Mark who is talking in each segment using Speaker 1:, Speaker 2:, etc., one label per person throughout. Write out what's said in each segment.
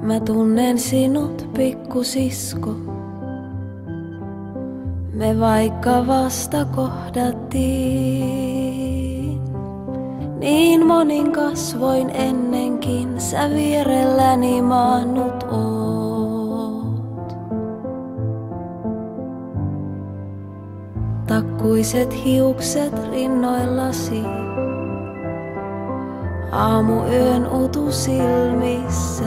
Speaker 1: Mä tunnen sinut, pikkusisko. Me vaikka vasta kohdattiin. Niin monin kasvoin ennenkin sä vierelläni maannut oot. Takkuiset hiukset rinnoillasi. Aamuyön utu silmissä.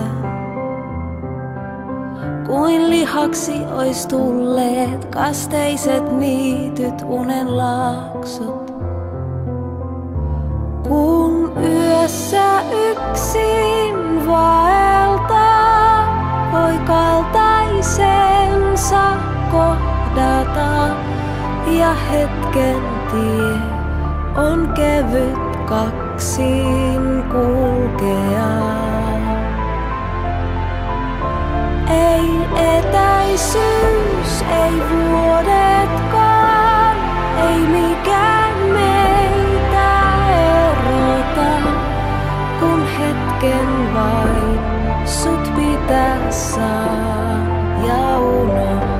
Speaker 1: Kuin lihaksi ois tulleet kasteiset niityt unen laaksot. Kun yössä yksin vaeltaa, voi kaltaisensa kohdata. Ja hetken tie on kevyt kaksin kulkea. Ei etäisyys, ei vuodetkaan, ei mikään meitä erota, kun hetken vain sut pitää saa ja unohtaa.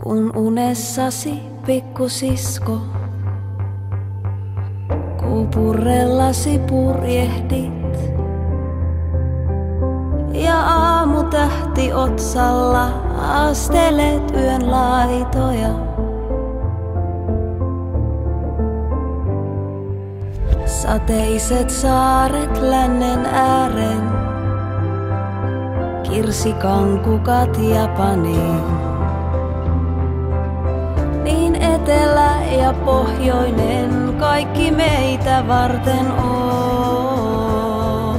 Speaker 1: Kun unessasi, pikkusisko, kuupurellasi purjehdit ja aamutähti otsalla astelet yön laitoja. Sateiset saaret lännen äären, kirsikankukat Japaniin. Niin etelä ja pohjoinen kaikki meitä varten on.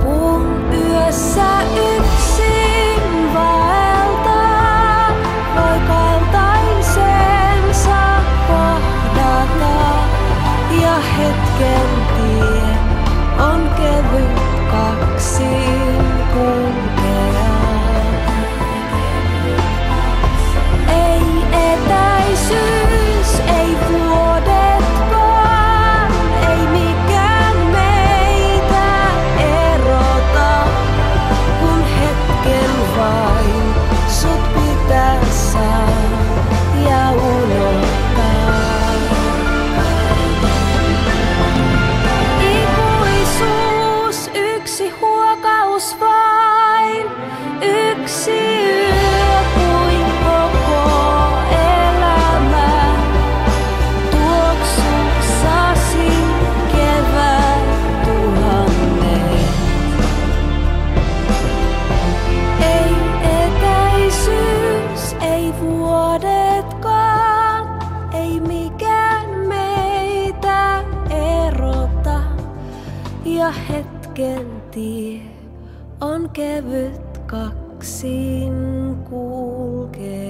Speaker 1: Kun yössä yksin vaeltaa, voi kaltaisensa kohdata. Ja hetken tie on kevyt kaksin kulkea. Ei etäisyys, ei vuodetkaan, ei mikään meitä erota, kun hetken vain sut pitää saa ja unohtaa. Ikuisuus, yksi huokaus vain, yksi yö kuin koko elämä. Tuoksussasi kevät tuhannet. Ei etäisyys, ei vuodetkaan, ei mikään meitä erota. Ja hetken tie on kevyt kaksin kulkea.